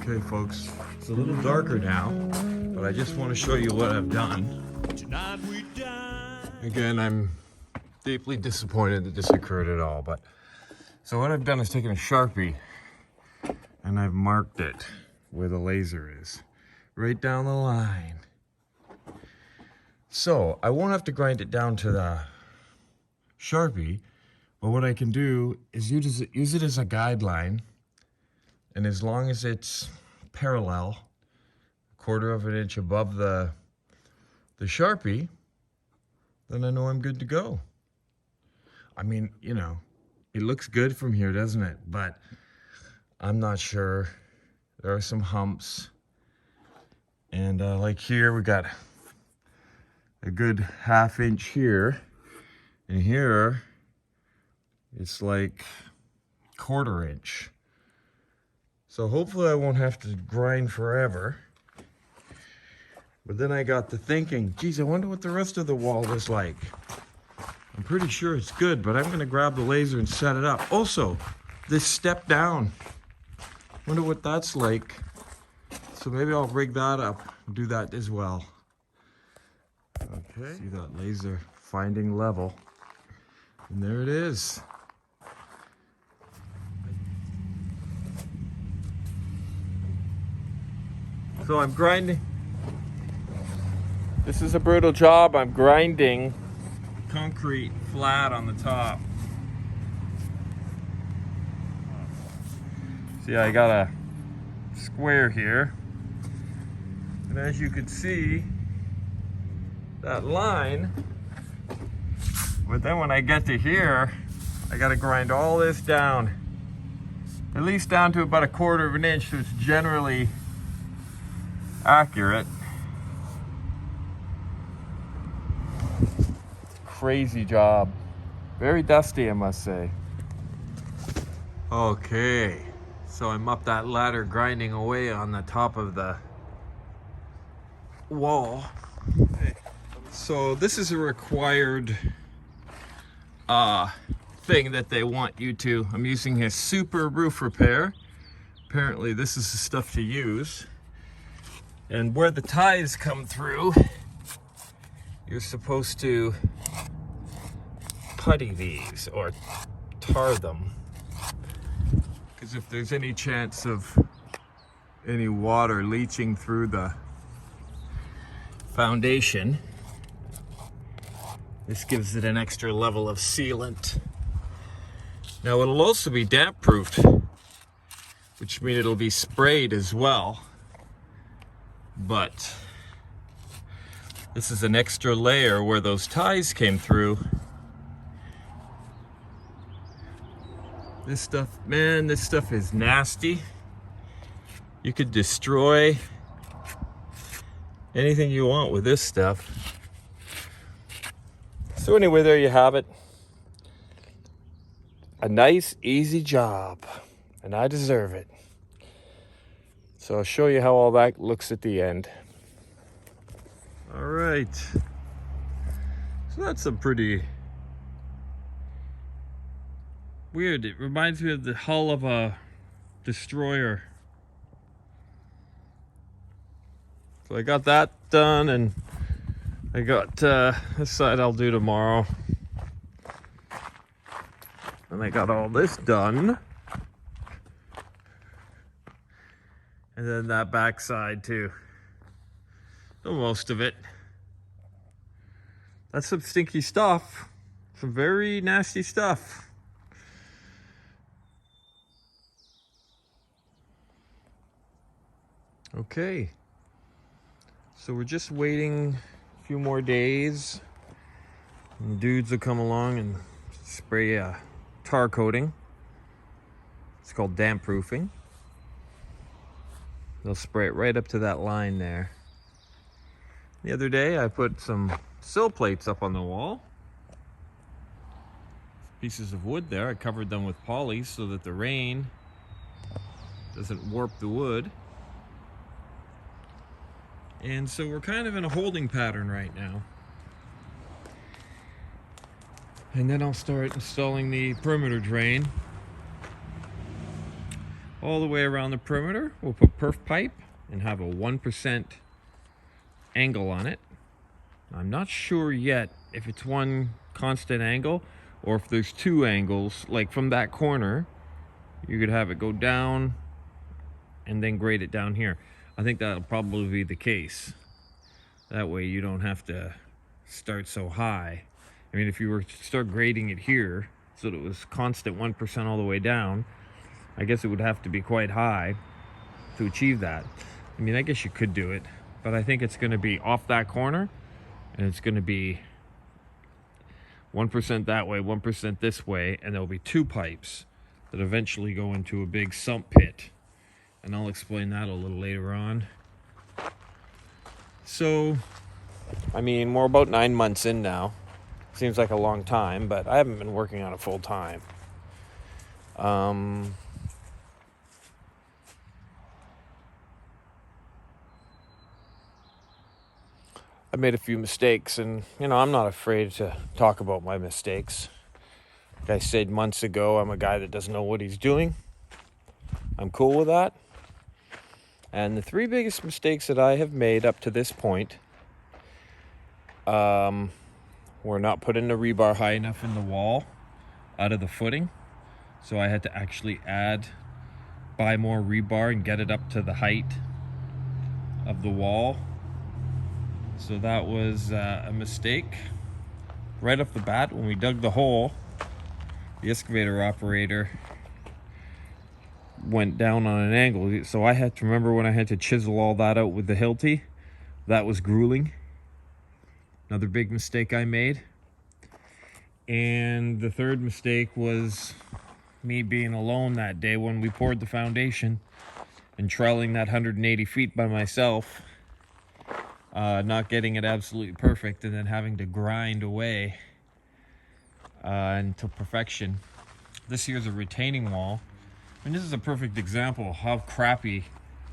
Okay, folks, it's a little darker now, but I just want to show you what I've done. Again, I'm deeply disappointed that this occurred at all, but so what I've done is taken a Sharpie and I've marked it where the laser is, right down the line. So I won't have to grind it down to the Sharpie, but what I can do is use it as a guideline, and as long as it's parallel, 1/4 of an inch above the Sharpie, then I know I'm good to go. I mean, you know, it looks good from here, doesn't it? But I'm not sure. There are some humps. And like here, we got a good 1/2 inch here. And here, it's like 1/4 inch. So hopefully I won't have to grind forever. But then I got to thinking, geez, I wonder what the rest of the wall is like. I'm pretty sure it's good, but I'm gonna grab the laser and set it up. Also, this step down, wonder what that's like. So maybe I'll rig that up and do that as well. Okay, see that laser finding level. And there it is. So I'm grinding. This is a brutal job. I'm grinding concrete flat on the top. See, I got a square here. And as you can see, that line, but then when I get to here, I gotta grind all this down. At least down to about 1/4 of an inch, so it's generally accurate. Crazy job. Very dusty, I must say. Okay, so I'm up that ladder grinding away on the top of the wall. So this is a required thing that they want you to. I'm using a Super Roof Repair. Apparently this is the stuff to use. And where the ties come through, you're supposed to putty these or tar them, because if there's any chance of any water leaching through the foundation, this gives it an extra level of sealant. Now it'll also be damp proofed, which means it'll be sprayed as well, but this is an extra layer where those ties came through. This stuff, man, this stuff is nasty. You could destroy anything you want with this stuff. So anyway, there you have it. A nice, easy job, and I deserve it. So I'll show you how all that looks at the end. All right. So that's a pretty weird. It reminds me of the hull of a destroyer. So I got that done, and I got this side I'll do tomorrow. And I got all this done. And then that back side too. So most of it. That's some stinky stuff. Some very nasty stuff. Okay. So we're just waiting a few more days. And dudes will come along and spray a tar coating. It's called damp proofing. They'll spray it right up to that line there. The other day I put some sill plates up on the wall. Pieces of wood there. I covered them with poly so that the rain doesn't warp the wood. And so we're kind of in a holding pattern right now. And then I'll start installing the perimeter drain. all the way around the perimeter. We'll put perf pipe and have a 1% angle on it. I'm not sure yet if it's one constant angle or if there's two angles. Like from that corner, you could have it go down and then grade it down here. I think that'll probably be the case. That way you don't have to start so high. I mean, if you were to start grading it here so that it was constant 1% all the way down, I guess it would have to be quite high to achieve that. I mean, I guess you could do it, but I think it's going to be off that corner, and it's going to be 1% that way, 1% this way, and there'll be two pipes that eventually go into a big sump pit. And I'll explain that a little later on. So, I mean, we're about 9 months in now. Seems like a long time, but I haven't been working on it full time. I made a few mistakes, and I'm not afraid to talk about my mistakes. Like I said months ago, I'm a guy that doesn't know what he's doing. I'm cool with that. And the three biggest mistakes that I have made up to this point were not putting the rebar high enough in the wall out of the footing. So I had to actually buy more rebar and get it up to the height of the wall. So that was a mistake. Right off the bat, when we dug the hole, the excavator operator went down on an angle. So I had to remember when I had to chisel all that out with the Hilti. That was grueling. Another big mistake I made. And the third mistake was me being alone that day when we poured the foundation and trelling that 180 feet by myself. Not getting it absolutely perfect and then having to grind away until perfection. This here's a retaining wall. And this is a perfect example of how crappy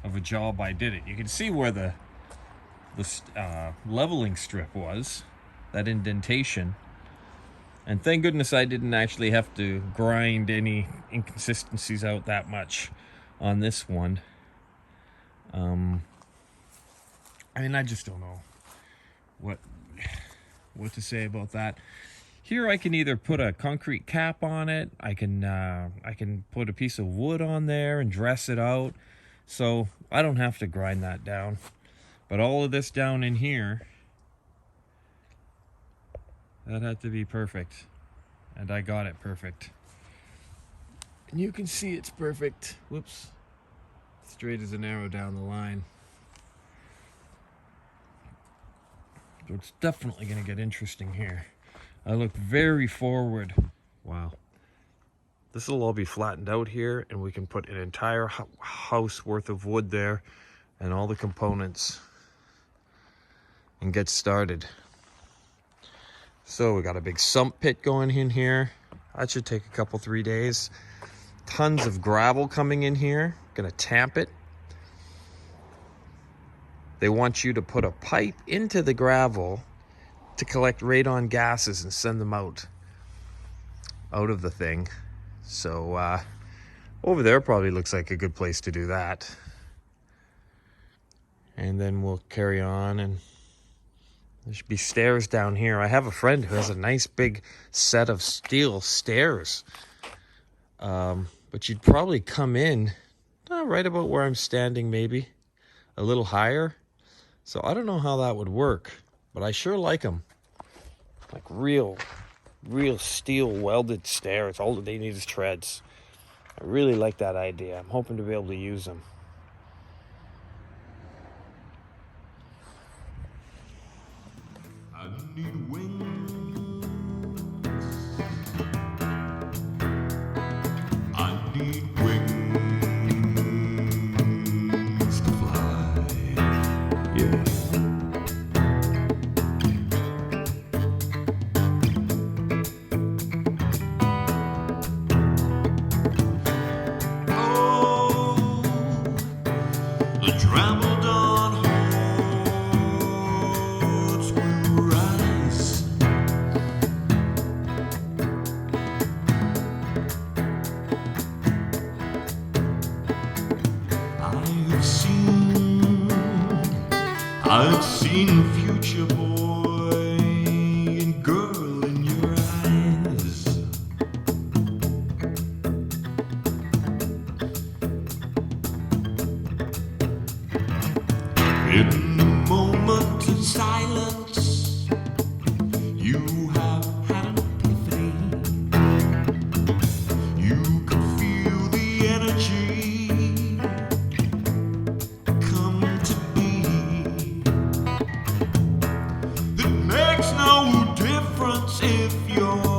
of a job I did it. You can see where the leveling strip was, that indentation. And thank goodness I didn't actually have to grind any inconsistencies out that much on this one. I mean, I just don't know what to say about that. Here I can either put a concrete cap on it, I can put a piece of wood on there and dress it out, so I don't have to grind that down. But all of this down in here, that had to be perfect, and I got it perfect. And you can see it's perfect. Whoops. Straight as an arrow down the line. So it's definitely going to get interesting here. I look very forward. Wow. This will all be flattened out here, and we can put an entire house worth of wood there and all the components and get started. So we got a big sump pit going in here. That should take a couple, 3 days. Tons of gravel coming in here. Gonna tamp it. They want you to put a pipe into the gravel to collect radon gases and send them out of the thing. So over there probably looks like a good place to do that. And then we'll carry on, and there should be stairs down here. I have a friend who has a nice big set of steel stairs. But you'd probably come in right about where I'm standing, maybe a little higher. So I don't know how that would work, but I sure like them. Like real steel welded stairs. All that they need is treads. I really like that idea. I'm hoping to be able to use them. I need wings. I need wings to fly. Yeah. Oh, the travel dawn hordes will rise your